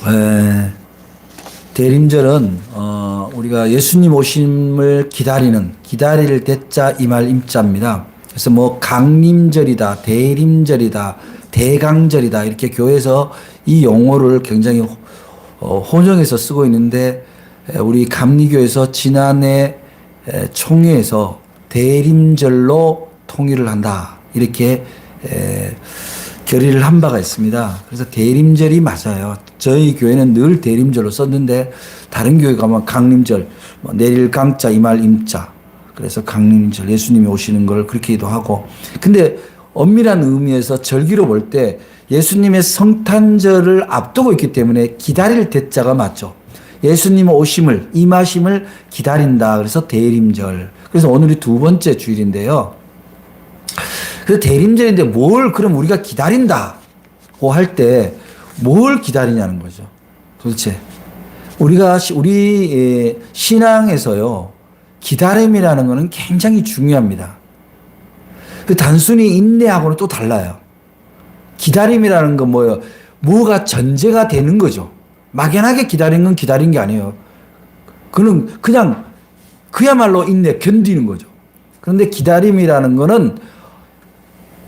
에, 대림절은 우리가 예수님 오심을 기다릴 대자 이말 임자입니다. 그래서 뭐 강림절이다, 대림절이다, 대강절이다 이렇게 교회에서 이 용어를 굉장히 혼용해서 쓰고 있는데 우리 감리교에서 지난해 총회에서 대림절로 통일을 한다 이렇게 결의를 한 바가 있습니다. 그래서 대림절이 맞아요. 저희 교회는 늘 대림절로 썼는데 다른 교회 가면 강림절, 뭐 내릴 강자 이말 임자, 그래서 강림절 예수님이 오시는 걸 그렇게도 하고. 근데 엄밀한 의미에서 절기로 볼 때 예수님의 성탄절을 앞두고 있기 때문에 기다릴 대자가 맞죠. 예수님 오심을 임하심을 기다린다. 그래서 대림절. 그래서 오늘이 두 번째 주일인데요. 그 대림절인데 뭘 그럼 우리가 기다린다고 할 때 뭘 기다리냐는 거죠. 도대체 우리 신앙에서요 기다림이라는 것은 굉장히 중요합니다. 그 단순히 인내하고는 또 달라요. 기다림이라는 건 뭐예요? 뭐가 전제가 되는 거죠. 막연하게 기다린 건 기다린 게 아니에요. 그는 그냥 그야말로 인내 견디는 거죠. 그런데 기다림이라는 거는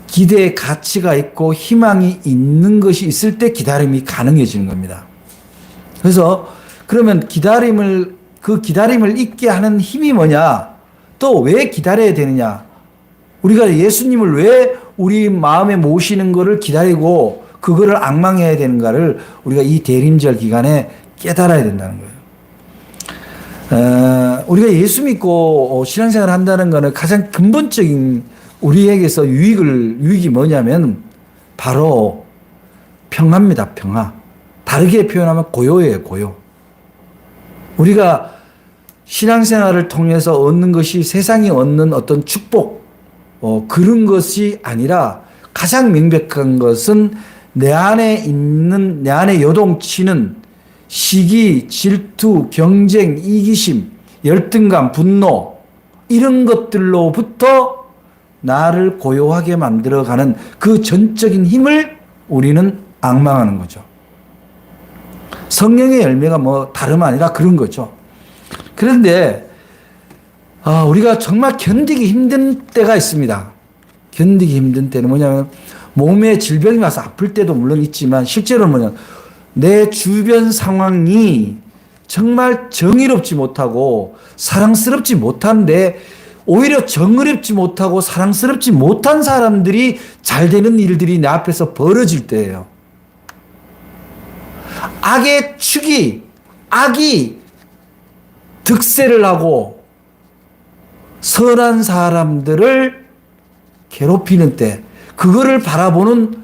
기대의 가치가 있고 희망이 있는 것이 있을 때 기다림이 가능해지는 겁니다. 그래서 그러면 그 기다림을 잊게 하는 힘이 뭐냐? 또 왜 기다려야 되느냐? 우리가 예수님을 왜 우리 마음에 모시는 것을 기다리고 그거를 앙망해야 되는가를 우리가 이 대림절 기간에 깨달아야 된다는 거예요. 우리가 예수 믿고 신앙생활을 한다는 것은 가장 근본적인 우리에게서 유익이 뭐냐면 바로 평화입니다. 평화. 다르게 표현하면 고요예요. 고요. 우리가 신앙생활을 통해서 얻는 것이 세상이 얻는 어떤 축복 그런 것이 아니라 가장 명백한 것은 내 안에 요동치는 시기, 질투, 경쟁, 이기심, 열등감, 분노 이런 것들로부터 나를 고요하게 만들어가는 그 전적인 힘을 우리는 앙망하는 거죠. 성령의 열매가 뭐 다름 아니라 그런 거죠. 그런데 우리가 정말 견디기 힘든 때가 있습니다. 견디기 힘든 때는 뭐냐면 몸에 질병이 와서 아플 때도 물론 있지만 실제로는 뭐냐면 내 주변 상황이 정말 정의롭지 못하고 사랑스럽지 못한데 오히려 정의롭지 못하고 사랑스럽지 못한 사람들이 잘 되는 일들이 내 앞에서 벌어질 때예요. 악이 득세를 하고 선한 사람들을 괴롭히는 때 그거를 바라보는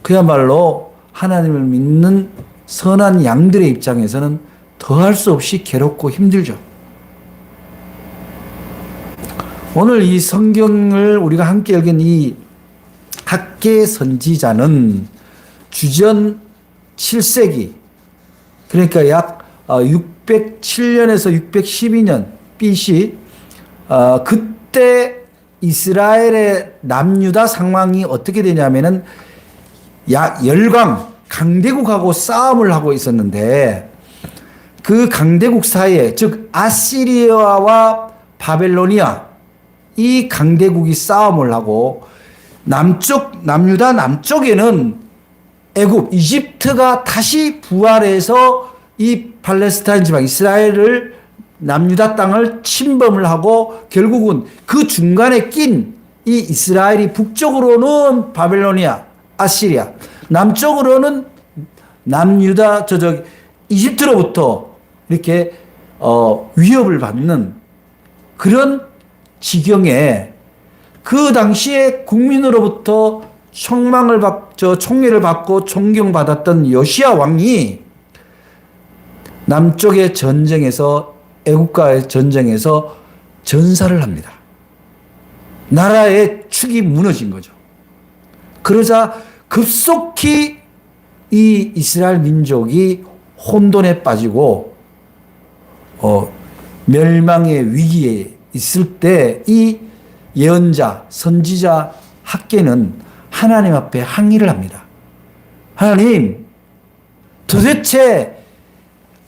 그야말로 하나님을 믿는 선한 양들의 입장에서는 더할 수 없이 괴롭고 힘들죠. 오늘 이 성경을 우리가 함께 읽은 이 학계 선지자는 주전 7세기 그러니까 약 607년에서 612년 BC 그때 이스라엘의 남유다 상황이 어떻게 되냐면은 강대국하고 싸움을 하고 있었는데 그 강대국 사이에 즉 아시리아와 바벨로니아 이 강대국이 싸움을 하고 남유다 남쪽에는 애굽, 이집트가 다시 부활해서 이 팔레스타인 지방 이스라엘을 남유다 땅을 침범을 하고 결국은 그 중간에 낀 이 이스라엘이 북쪽으로는 바벨로니아, 아시리아, 남쪽으로는 남유다 이집트로부터 이렇게 위협을 받는 그런 지경에 그 당시에 국민으로부터 총애를 받고 존경받았던 요시야 왕이 남쪽의 전쟁에서 애국과의 전쟁에서 전사를 합니다. 나라의 축이 무너진 거죠. 그러자 급속히 이 이스라엘 민족이 혼돈에 빠지고 멸망의 위기에 있을 때 이 예언자, 선지자 학계는 하나님 앞에 항의를 합니다. 하나님, 도대체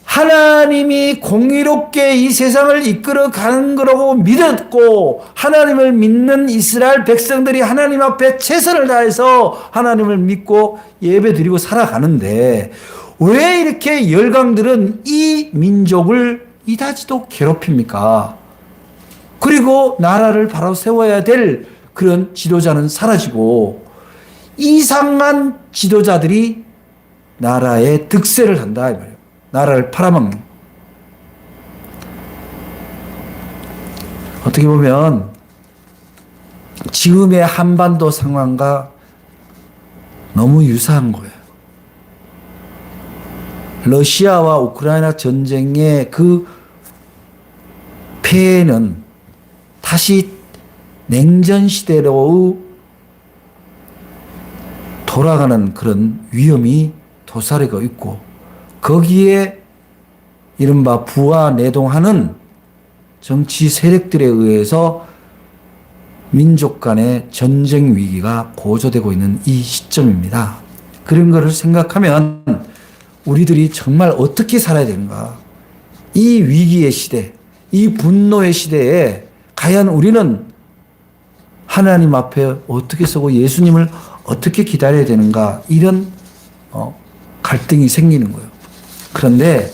하나님이 공의롭게 이 세상을 이끌어 가는 거라고 믿었고, 하나님을 믿는 이스라엘 백성들이 하나님 앞에 최선을 다해서 하나님을 믿고 예배 드리고 살아가는데, 왜 이렇게 열강들은 이 민족을 이다지도 괴롭힙니까? 그리고 나라를 바로 세워야 될 그런 지도자는 사라지고 이상한 지도자들이 나라에 득세를 한다 이 말이에요. 나라를 팔아먹는. 어떻게 보면 지금의 한반도 상황과 너무 유사한 거예요. 러시아와 우크라이나 전쟁의 그 폐해는 다시 냉전 시대로 돌아가는 그런 위험이 도사리고 있고, 거기에 이른바 부와 내동하는 정치 세력들에 의해서 민족 간의 전쟁 위기가 고조되고 있는 이 시점입니다. 그런 것을 생각하면 우리들이 정말 어떻게 살아야 되는가? 이 위기의 시대, 이 분노의 시대에 과연 우리는 하나님 앞에 어떻게 서고 예수님을 어떻게 기다려야 되는가? 이런 갈등이 생기는 거예요. 그런데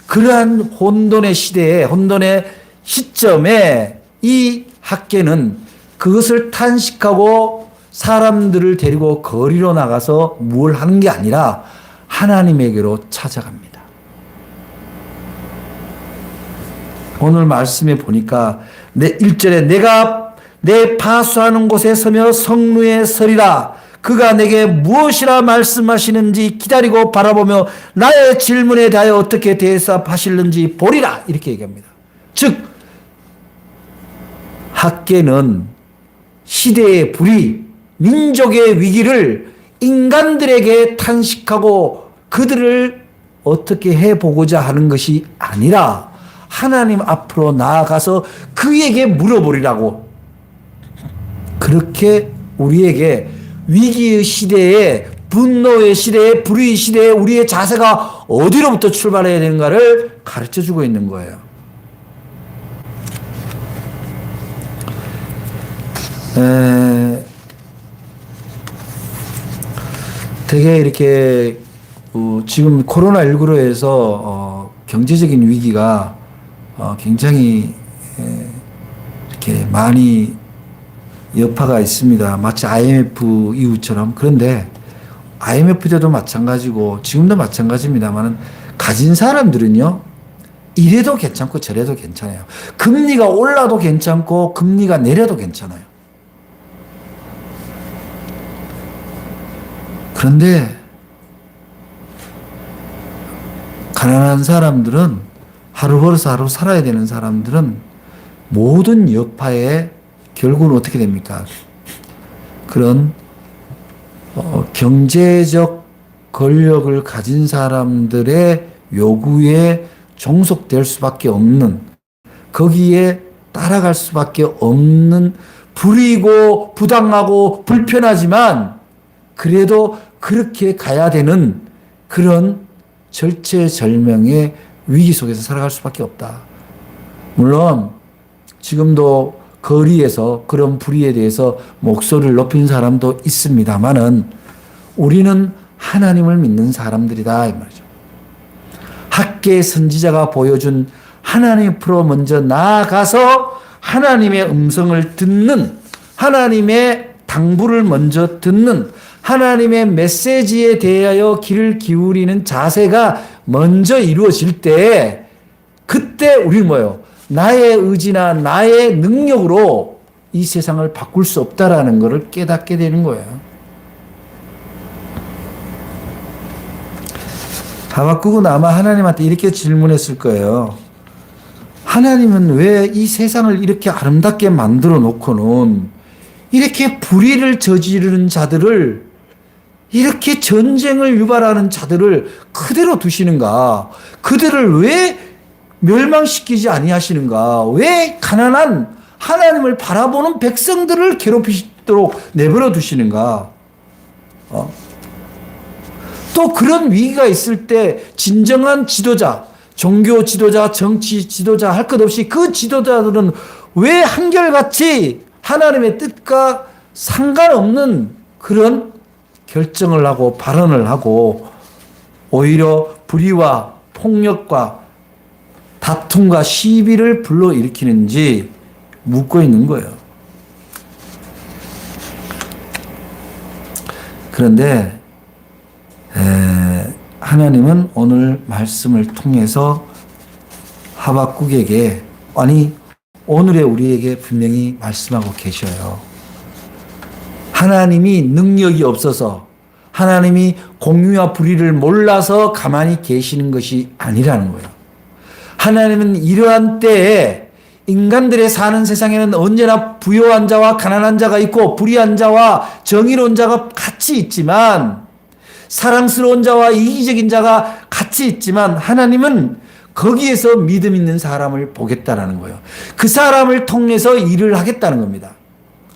그러한 혼돈의 시대에, 혼돈의 시점에 이 학계는 그것을 탄식하고 사람들을 데리고 거리로 나가서 뭘 하는 게 아니라 하나님에게로 찾아갑니다. 오늘 말씀에 보니까 1절에 내가 내 파수하는 곳에 서며 성루에 서리라. 그가 내게 무엇이라 말씀하시는지 기다리고 바라보며 나의 질문에 대하여 어떻게 대답하실는지 보리라. 이렇게 얘기합니다. 즉 학계는 시대의 불의, 민족의 위기를 인간들에게 탄식하고 그들을 어떻게 해보고자 하는 것이 아니라 하나님 앞으로 나아가서 그에게 물어보리라고, 그렇게 우리에게 위기의 시대에, 분노의 시대에, 불의의 시대에 우리의 자세가 어디로부터 출발해야 되는가를 가르쳐주고 있는 거예요. 되게 이렇게 지금 코로나19로 해서 경제적인 위기가 굉장히 이렇게 많이 여파가 있습니다. 마치 IMF 이후처럼. 그런데 IMF 때도 마찬가지고 지금도 마찬가지입니다만 가진 사람들은요, 이래도 괜찮고 저래도 괜찮아요. 금리가 올라도 괜찮고 금리가 내려도 괜찮아요. 그런데 가난한 사람들은, 하루 벌어서 하루 살아야 되는 사람들은 모든 여파에 결국은 어떻게 됩니까? 그런 경제적 권력을 가진 사람들의 요구에 종속될 수밖에 없는, 거기에 따라갈 수밖에 없는, 불이고 부당하고 불편하지만 그래도 그렇게 가야 되는 그런 절체절명의 위기 속에서 살아갈 수밖에 없다. 물론 지금도 거리에서 그런 불의에 대해서 목소리를 높인 사람도 있습니다만은 우리는 하나님을 믿는 사람들이다 이 말이죠. 학계 선지자가 보여준 하나님 앞으로 먼저 나아가서 하나님의 음성을 듣는, 하나님의 당부를 먼저 듣는, 하나님의 메시지에 대하여 귀를 기울이는 자세가 먼저 이루어질 때, 그때 우리는 뭐예요? 나의 의지나 나의 능력으로 이 세상을 바꿀 수 없다라는 것을 깨닫게 되는 거예요. 하박국은 아마 하나님한테 이렇게 질문했을 거예요. 하나님은 왜 이 세상을 이렇게 아름답게 만들어 놓고는 이렇게 불의를 저지르는 자들을, 이렇게 전쟁을 유발하는 자들을 그대로 두시는가? 그들을 왜 멸망시키지 아니하시는가? 왜 가난한 하나님을 바라보는 백성들을 괴롭히도록 내버려 두시는가? 또 그런 위기가 있을 때 진정한 지도자, 종교 지도자, 정치 지도자 할 것 없이 그 지도자들은 왜 한결같이 하나님의 뜻과 상관없는 그런 결정을 하고 발언을 하고 오히려 불의와 폭력과 다툼과 시비를 불러일으키는지 묻고 있는 거예요. 그런데 하나님은 오늘 말씀을 통해서 하박국에게, 아니 오늘의 우리에게 분명히 말씀하고 계셔요. 하나님이 능력이 없어서, 하나님이 공의와 불의를 몰라서 가만히 계시는 것이 아니라는 거예요. 하나님은 이러한 때에 인간들의 사는 세상에는 언제나 부요한 자와 가난한 자가 있고 불의한 자와 정의로운 자가 같이 있지만, 사랑스러운 자와 이기적인 자가 같이 있지만, 하나님은 거기에서 믿음 있는 사람을 보겠다라는 거예요. 그 사람을 통해서 일을 하겠다는 겁니다.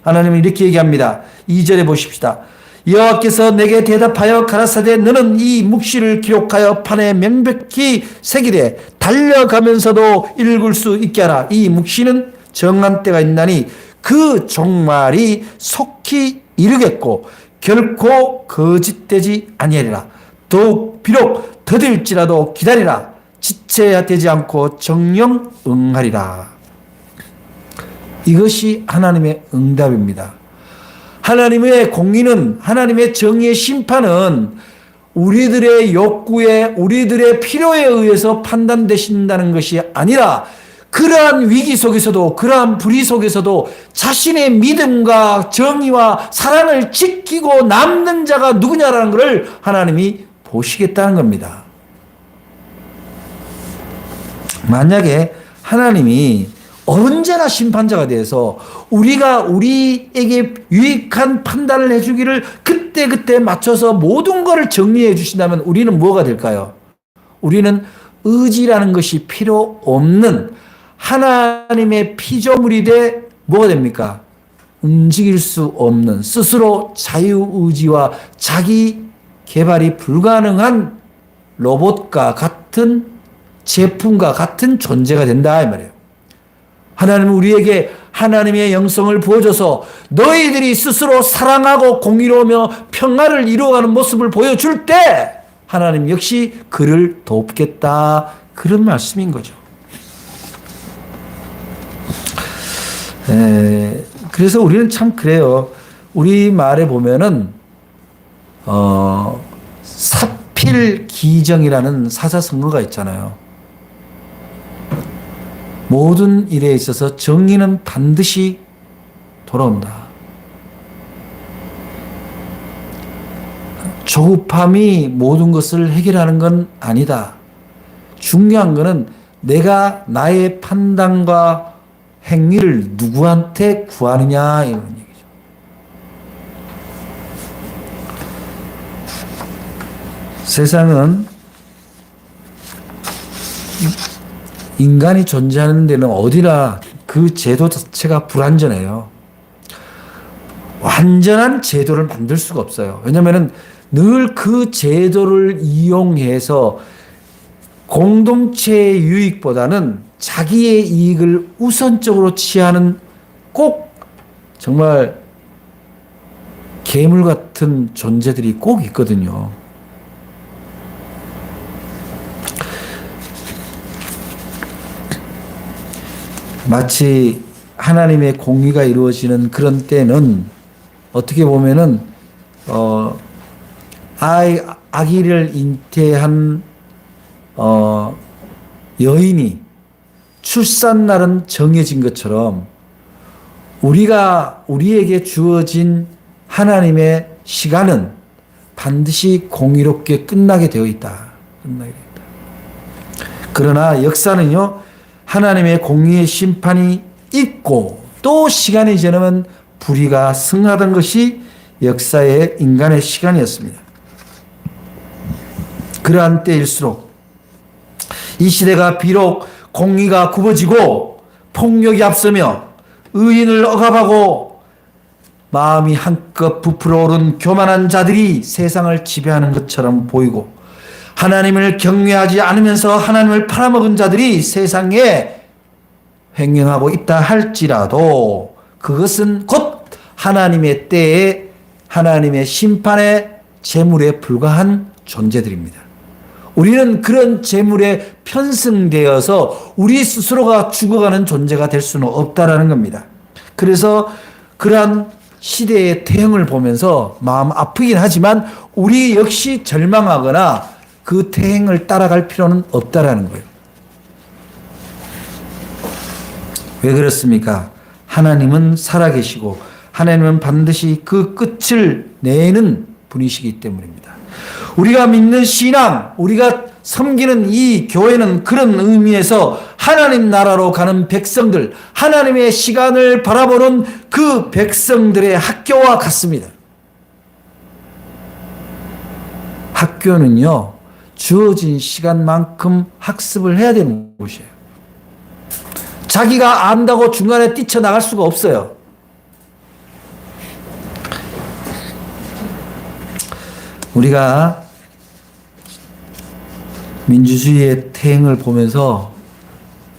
하나님은 이렇게 얘기합니다. 2절에 보십시다. 여호와께서 내게 대답하여 가라사대 너는 이 묵시를 기록하여 판에 명백히 새기되 달려가면서도 읽을 수 있게 하라. 이 묵시는 정한 때가 있나니 그 종말이 속히 이르겠고 결코 거짓되지 아니하리라. 더욱 비록 더딜지라도 기다리라. 지체야 되지 않고 정령 응하리라. 이것이 하나님의 응답입니다. 하나님의 공의는, 하나님의 정의의 심판은 우리들의 욕구에, 우리들의 필요에 의해서 판단되신다는 것이 아니라, 그러한 위기 속에서도, 그러한 불의 속에서도 자신의 믿음과 정의와 사랑을 지키고 남는 자가 누구냐라는 것을 하나님이 보시겠다는 겁니다. 만약에 하나님이 언제나 심판자가 돼서 우리에게 유익한 판단을 해주기를 그때그때 맞춰서 모든 것을 정리해 주신다면 우리는 뭐가 될까요? 우리는 의지라는 것이 필요 없는 하나님의 피조물이 돼 뭐가 됩니까? 움직일 수 없는, 스스로 자유의지와 자기 개발이 불가능한 로봇과 같은 제품과 같은 존재가 된다 이 말이에요. 하나님은 우리에게 하나님의 영성을 부어줘서 너희들이 스스로 사랑하고 공의로우며 평화를 이루어가는 모습을 보여줄 때 하나님 역시 그를 돕겠다, 그런 말씀인 거죠. 그래서 우리는 참 그래요. 우리 말에 보면은 사필기정이라는 사자성어가 있잖아요. 모든 일에 있어서 정의는 반드시 돌아온다. 조급함이 모든 것을 해결하는 건 아니다. 중요한 것은 내가 나의 판단과 행위를 누구한테 구하느냐 이런 얘기죠. 세상은 인간이 존재하는 데는 어디나 그 제도 자체가 불완전해요. 완전한 제도를 만들 수가 없어요. 왜냐하면 늘 그 제도를 이용해서 공동체의 유익보다는 자기의 이익을 우선적으로 취하는 꼭 정말 괴물 같은 존재들이 꼭 있거든요. 마치 하나님의 공의가 이루어지는 그런 때는 어떻게 보면은 아기를 잉태한 여인이 출산날은 정해진 것처럼 우리에게 주어진 하나님의 시간은 반드시 공의롭게 끝나게 되어 있다. 그러나 역사는요, 하나님의 공의의 심판이 있고 또 시간이 지나면 불의가 승하던 것이 역사의 인간의 시간이었습니다. 그러한 때일수록 이 시대가 비록 공의가 굽어지고 폭력이 앞서며 의인을 억압하고 마음이 한껏 부풀어 오른 교만한 자들이 세상을 지배하는 것처럼 보이고, 하나님을 경외하지 않으면서 하나님을 팔아먹은 자들이 세상에 횡행하고 있다 할지라도 그것은 곧 하나님의 때에 하나님의 심판의 제물에 불과한 존재들입니다. 우리는 그런 제물에 편승되어서 우리 스스로가 죽어가는 존재가 될 수는 없다라는 겁니다. 그래서 그러한 시대의 태형을 보면서 마음 아프긴 하지만 우리 역시 절망하거나 그 태행을 따라갈 필요는 없다라는 거예요. 왜 그렇습니까? 하나님은 살아계시고 하나님은 반드시 그 끝을 내는 분이시기 때문입니다. 우리가 믿는 신앙, 우리가 섬기는 이 교회는 그런 의미에서 하나님 나라로 가는 백성들, 하나님의 시간을 바라보는 그 백성들의 학교와 같습니다. 학교는요, 주어진 시간만큼 학습을 해야 되는 곳이에요. 자기가 안다고 중간에 뛰쳐나갈 수가 없어요. 우리가 민주주의의 태행을 보면서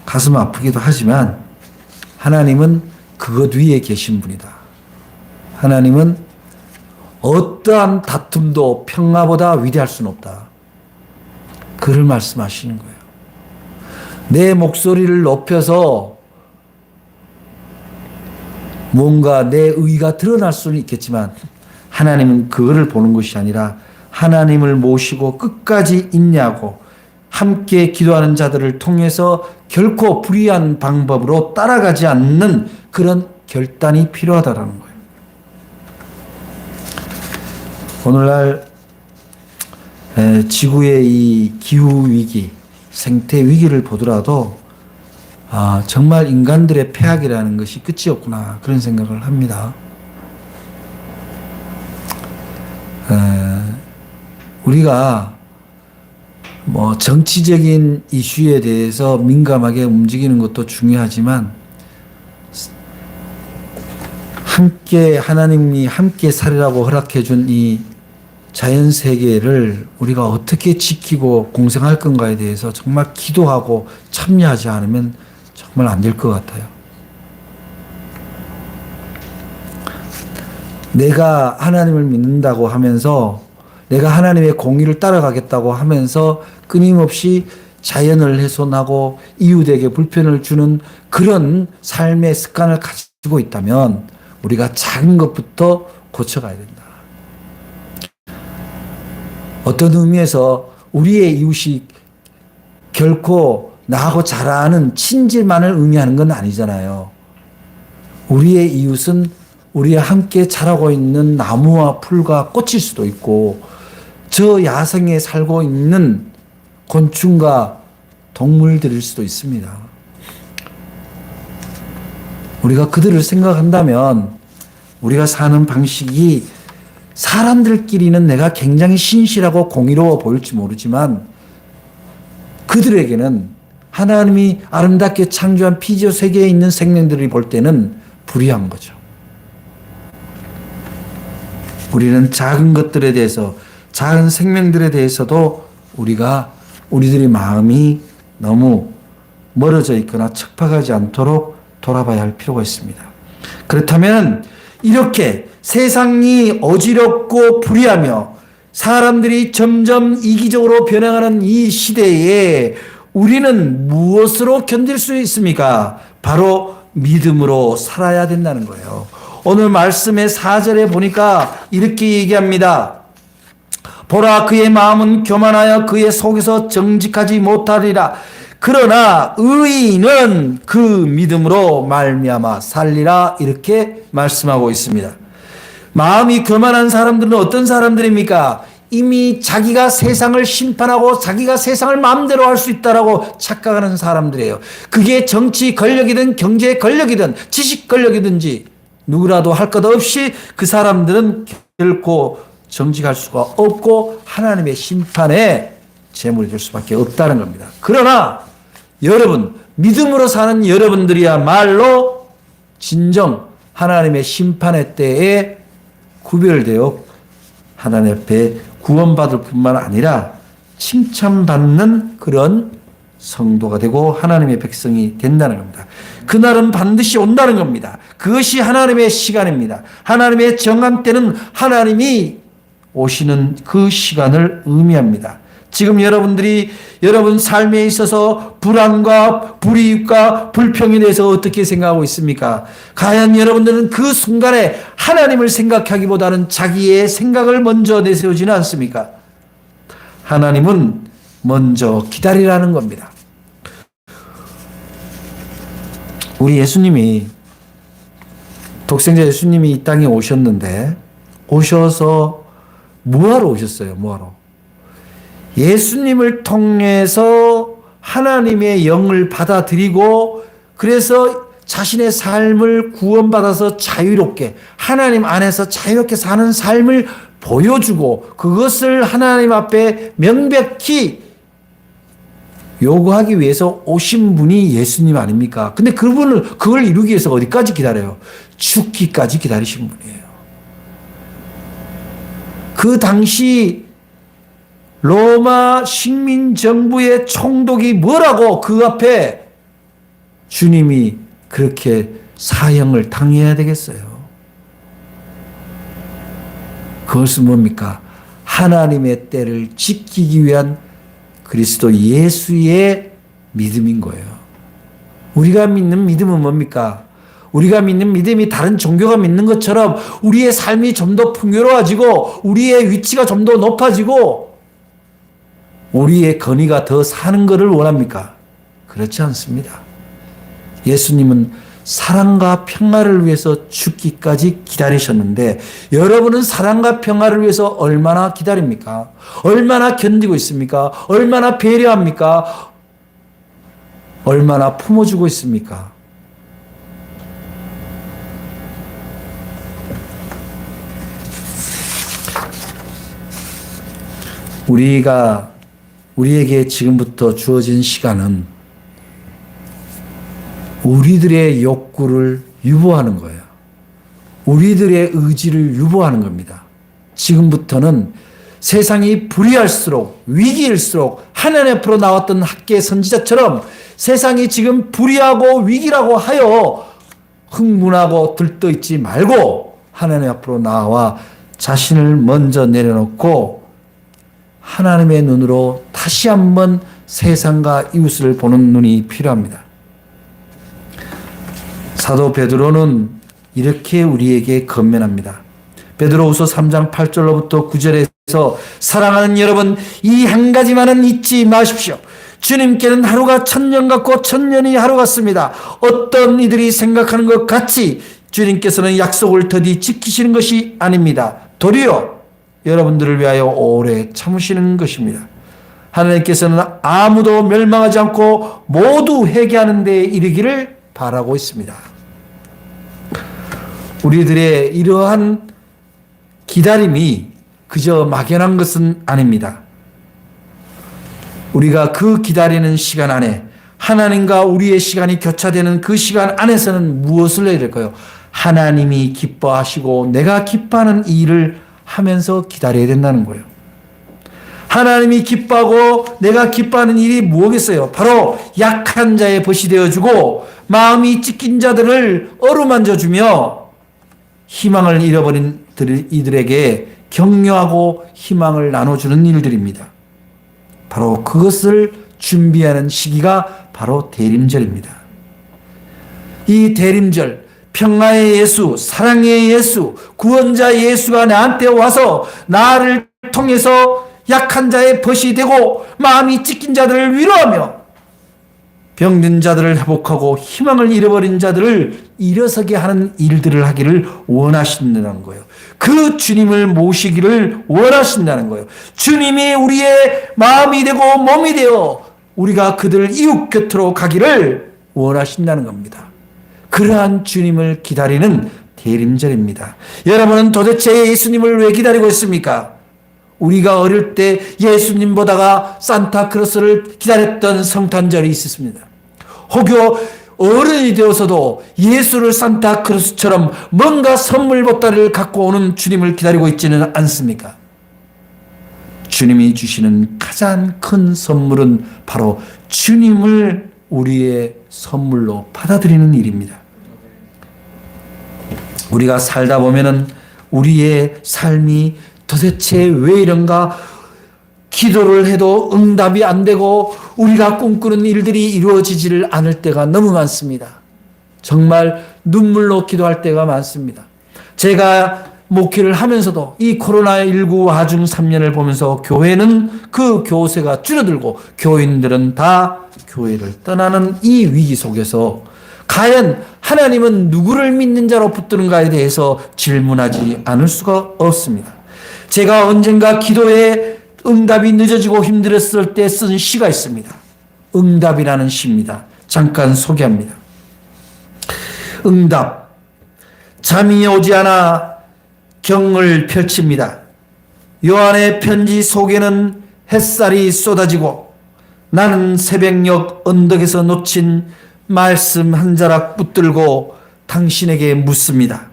가슴 아프기도 하지만 하나님은 그것 위에 계신 분이다. 하나님은 어떠한 다툼도 평화보다 위대할 수는 없다. 그를 말씀하시는 거예요. 내 목소리를 높여서 뭔가 내 의가 드러날 수는 있겠지만 하나님은 그거를 보는 것이 아니라 하나님을 모시고 끝까지 인내하고 함께 기도하는 자들을 통해서 결코 불의한 방법으로 따라가지 않는 그런 결단이 필요하다는 거예요. 오늘날 지구의 이 기후위기, 생태위기를 보더라도 정말 인간들의 폐악이라는 것이 끝이 없구나 그런 생각을 합니다. 우리가 뭐 정치적인 이슈에 대해서 민감하게 움직이는 것도 중요하지만 함께 하나님이 함께 살으라고 허락해 준 이 자연 세계를 우리가 어떻게 지키고 공생할 건가에 대해서 정말 기도하고 참여하지 않으면 정말 안 될 것 같아요. 내가 하나님을 믿는다고 하면서 내가 하나님의 공의를 따라가겠다고 하면서 끊임없이 자연을 훼손하고 이웃에게 불편을 주는 그런 삶의 습관을 가지고 있다면 우리가 작은 것부터 고쳐가야 된다. 어떤 의미에서 우리의 이웃이 결코 나하고 잘 아는 친지만을 의미하는 건 아니잖아요. 우리의 이웃은 우리와 함께 자라고 있는 나무와 풀과 꽃일 수도 있고 저 야생에 살고 있는 곤충과 동물들일 수도 있습니다. 우리가 그들을 생각한다면 우리가 사는 방식이 사람들끼리는 내가 굉장히 신실하고 공의로워 보일지 모르지만 그들에게는 하나님이 아름답게 창조한 피조 세계에 있는 생명들이 볼 때는 불의한 거죠. 우리는 작은 것들에 대해서, 작은 생명들에 대해서도 우리들의 마음이 너무 멀어져 있거나 척박하지 않도록 돌아봐야 할 필요가 있습니다. 그렇다면 이렇게 세상이 어지럽고 불의하며 사람들이 점점 이기적으로 변해가는 이 시대에 우리는 무엇으로 견딜 수 있습니까? 바로 믿음으로 살아야 된다는 거예요. 오늘 말씀의 4절에 보니까 이렇게 얘기합니다. 보라, 그의 마음은 교만하여 그의 속에서 정직하지 못하리라. 그러나 의인은 그 믿음으로 말미암아 살리라. 이렇게 말씀하고 있습니다. 마음이 교만한 사람들은 어떤 사람들입니까? 이미 자기가 세상을 심판하고 자기가 세상을 마음대로 할 수 있다라고 착각하는 사람들이에요. 그게 정치 권력이든 경제 권력이든 지식 권력이든지 누구라도 할 것 없이 그 사람들은 결코 정직할 수가 없고 하나님의 심판에 제물이 될 수밖에 없다는 겁니다. 그러나 여러분, 믿음으로 사는 여러분들이야말로 진정 하나님의 심판의 때에 구별되어 하나님 앞에 구원받을 뿐만 아니라 칭찬받는 그런 성도가 되고 하나님의 백성이 된다는 겁니다. 그날은 반드시 온다는 겁니다. 그것이 하나님의 시간입니다. 하나님의 정한 때는 하나님이 오시는 그 시간을 의미합니다. 지금 여러분들이 여러분 삶에 있어서 불안과 불이익과 불평에 대해서 어떻게 생각하고 있습니까? 과연 여러분들은 그 순간에 하나님을 생각하기보다는 자기의 생각을 먼저 내세우지는 않습니까? 하나님은 먼저 기다리라는 겁니다. 우리 예수님이, 독생자 예수님이 이 땅에 오셨는데, 오셔서 뭐하러 오셨어요? 뭐하러? 예수님을 통해서 하나님의 영을 받아들이고, 그래서 자신의 삶을 구원받아서 자유롭게, 하나님 안에서 자유롭게 사는 삶을 보여주고, 그것을 하나님 앞에 명백히 요구하기 위해서 오신 분이 예수님 아닙니까? 근데 그걸 이루기 위해서 어디까지 기다려요? 죽기까지 기다리신 분이에요. 그 당시 로마 식민정부의 총독이 뭐라고 그 앞에 주님이 그렇게 사형을 당해야 되겠어요? 그것은 뭡니까? 하나님의 때를 지키기 위한 그리스도 예수의 믿음인 거예요. 우리가 믿는 믿음은 뭡니까? 우리가 믿는 믿음이 다른 종교가 믿는 것처럼 우리의 삶이 좀 더 풍요로워지고 우리의 위치가 좀 더 높아지고 우리의 건의가 더 사는 것을 원합니까? 그렇지 않습니다. 예수님은 사랑과 평화를 위해서 죽기까지 기다리셨는데 여러분은 사랑과 평화를 위해서 얼마나 기다립니까? 얼마나 견디고 있습니까? 얼마나 배려합니까? 얼마나 품어주고 있습니까? 우리에게 지금부터 주어진 시간은 우리들의 욕구를 유보하는 거예요. 우리들의 의지를 유보하는 겁니다. 지금부터는 세상이 불의할수록 위기일수록 하나님 앞으로 나왔던 학계 선지자처럼 세상이 지금 불의하고 위기라고 하여 흥분하고 들떠있지 말고 하나님 앞으로 나와 자신을 먼저 내려놓고 하나님의 눈으로 다시 한번 세상과 이웃을 보는 눈이 필요합니다. 사도 베드로는 이렇게 우리에게 건면합니다. 베드로후서 3장 8절로부터 9절에서 사랑하는 여러분, 이 한 가지만은 잊지 마십시오. 주님께는 하루가 1000년 같고 1000년이 하루 같습니다. 어떤 이들이 생각하는 것 같이 주님께서는 약속을 더디 지키시는 것이 아닙니다. 도리어 여러분들을 위하여 오래 참으시는 것입니다. 하나님께서는 아무도 멸망하지 않고 모두 회개하는 데 이르기를 바라고 있습니다. 우리들의 이러한 기다림이 그저 막연한 것은 아닙니다. 우리가 그 기다리는 시간 안에 하나님과 우리의 시간이 교차되는 그 시간 안에서는 무엇을 해야 될까요? 하나님이 기뻐하시고 내가 기뻐하는 이 일을 하면서 기다려야 된다는 거예요. 하나님이 기뻐하고 내가 기뻐하는 일이 뭐겠어요? 바로 약한 자의 벗이 되어주고 마음이 찢긴 자들을 어루만져주며 희망을 잃어버린 이들에게 격려하고 희망을 나눠주는 일들입니다. 바로 그것을 준비하는 시기가 바로 대림절입니다. 이 대림절, 평화의 예수, 사랑의 예수, 구원자 예수가 나한테 와서 나를 통해서 약한 자의 벗이 되고 마음이 찢긴 자들을 위로하며 병든 자들을 회복하고 희망을 잃어버린 자들을 일어서게 하는 일들을 하기를 원하신다는 거예요. 그 주님을 모시기를 원하신다는 거예요. 주님이 우리의 마음이 되고 몸이 되어 우리가 그들을 이웃 곁으로 가기를 원하신다는 겁니다. 그러한 주님을 기다리는 대림절입니다. 여러분은 도대체 예수님을 왜 기다리고 있습니까? 우리가 어릴 때 예수님 보다가 산타크로스를 기다렸던 성탄절이 있었습니다. 어른이 되어서도 예수를 산타크로스처럼 뭔가 선물 보따리를 갖고 오는 주님을 기다리고 있지는 않습니까? 주님이 주시는 가장 큰 선물은 바로 주님을 우리의 선물로 받아들이는 일입니다. 우리가 살다 보면은 우리의 삶이 도대체 왜 이런가? 기도를 해도 응답이 안 되고 우리가 꿈꾸는 일들이 이루어지지를 않을 때가 너무 많습니다. 정말 눈물로 기도할 때가 많습니다. 제가 목회를 하면서도 이 코로나19 와중 3년을 보면서 교회는 그 교세가 줄어들고 교인들은 다 교회를 떠나는 이 위기 속에서 과연 하나님은 누구를 믿는 자로 붙드는가에 대해서 질문하지 않을 수가 없습니다. 제가 언젠가 기도에 응답이 늦어지고 힘들었을 때 쓴 시가 있습니다. 응답이라는 시입니다. 잠깐 소개합니다. 응답. 잠이 오지 않아 경을 펼칩니다. 요한의 편지 속에는 햇살이 쏟아지고 나는 새벽녘 언덕에서 놓친 말씀 한 자락 붙들고 당신에게 묻습니다.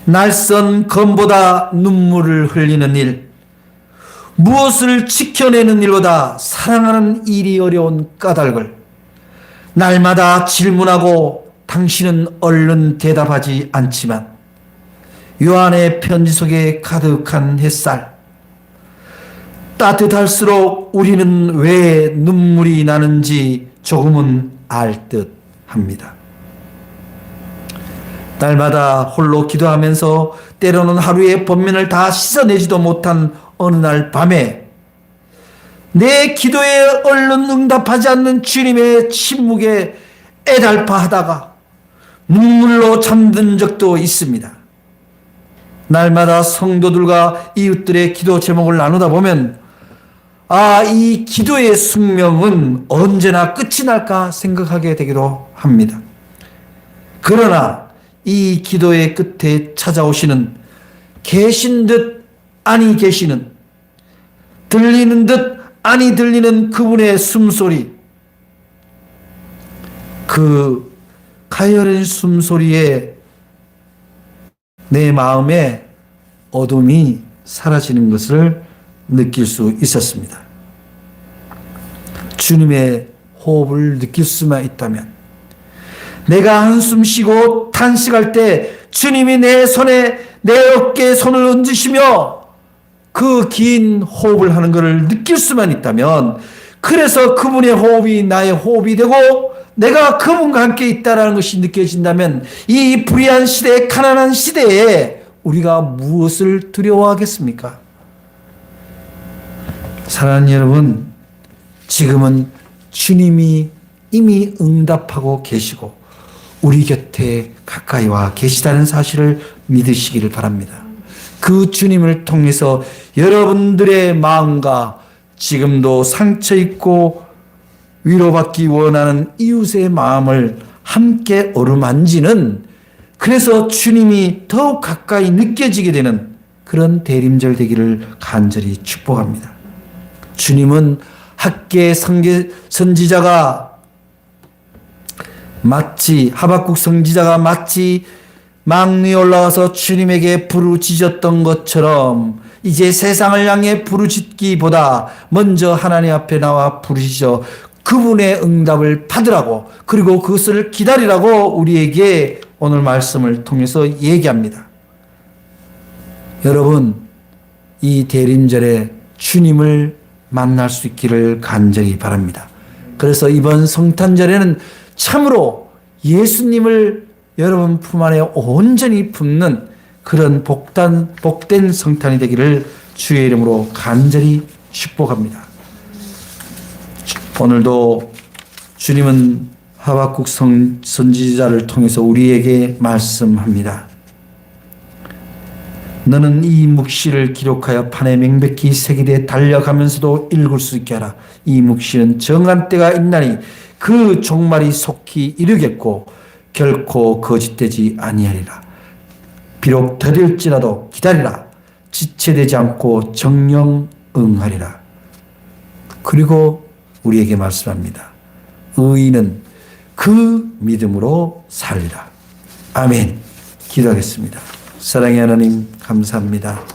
날선 검보다 눈물을 흘리는 일, 무엇을 지켜내는 일보다 사랑하는 일이 어려운 까닭을 날마다 질문하고 당신은 얼른 대답하지 않지만 요한의 편지 속에 가득한 햇살, 따뜻할수록 우리는 왜 눈물이 나는지 조금은 알 듯 합니다. 날마다 홀로 기도하면서 때로는 하루의 번면을 다 씻어내지도 못한 어느 날 밤에 내 기도에 얼른 응답하지 않는 주님의 침묵에 애달파하다가 눈물로 잠든 적도 있습니다. 날마다 성도들과 이웃들의 기도 제목을 나누다 보면 이 기도의 숙명은 언제나 끝이 날까 생각하게 되기도 합니다. 그러나 이 기도의 끝에 찾아오시는 계신 듯 아니 계시는, 들리는 듯 아니 들리는 그분의 숨소리, 그 가열한 숨소리에 내 마음에 어둠이 사라지는 것을 느낄 수 있었습니다. 주님의 호흡을 느낄 수만 있다면, 내가 한숨 쉬고 탄식할 때 주님이 내 손에, 내 어깨에 손을 얹으시며 그 긴 호흡을 하는 것을 느낄 수만 있다면, 그래서 그분의 호흡이 나의 호흡이 되고 내가 그분과 함께 있다는 것이 느껴진다면, 이 불의한 시대에, 가난한 시대에 우리가 무엇을 두려워하겠습니까? 사랑하는 여러분, 지금은 주님이 이미 응답하고 계시고 우리 곁에 가까이 와 계시다는 사실을 믿으시기를 바랍니다. 그 주님을 통해서 여러분들의 마음과 지금도 상처 있고 위로받기 원하는 이웃의 마음을 함께 어루만지는, 그래서 주님이 더욱 가까이 느껴지게 되는 그런 대림절 되기를 간절히 축복합니다. 주님은 학계 선지자가 마치, 하박국 선지자가 마치 망 위에 올라와서 주님에게 부르짖었던 것처럼 이제 세상을 향해 부르짖기보다 먼저 하나님 앞에 나와 부르짖어 그분의 응답을 받으라고, 그리고 그것을 기다리라고 우리에게 오늘 말씀을 통해서 얘기합니다. 여러분, 이 대림절에 주님을 만날 수 있기를 간절히 바랍니다. 그래서 이번 성탄절에는 참으로 예수님을 여러분 품 안에 온전히 품는 그런 복된 성탄이 되기를 주의 이름으로 간절히 축복합니다. 오늘도 주님은 하박국 선지자를 통해서 우리에게 말씀합니다. 너는 이 묵시를 기록하여 판에 명백히 새기되 달려가면서도 읽을 수 있게 하라. 이 묵시는 정한 때가 있나니 그 종말이 속히 이르겠고 결코 거짓되지 아니하리라. 비록 더딜지라도 기다리라. 지체되지 않고 정령 응하리라. 그리고 우리에게 말씀합니다. 의인은 그 믿음으로 살리라. 아멘. 기도하겠습니다. 사랑의 하나님 감사합니다.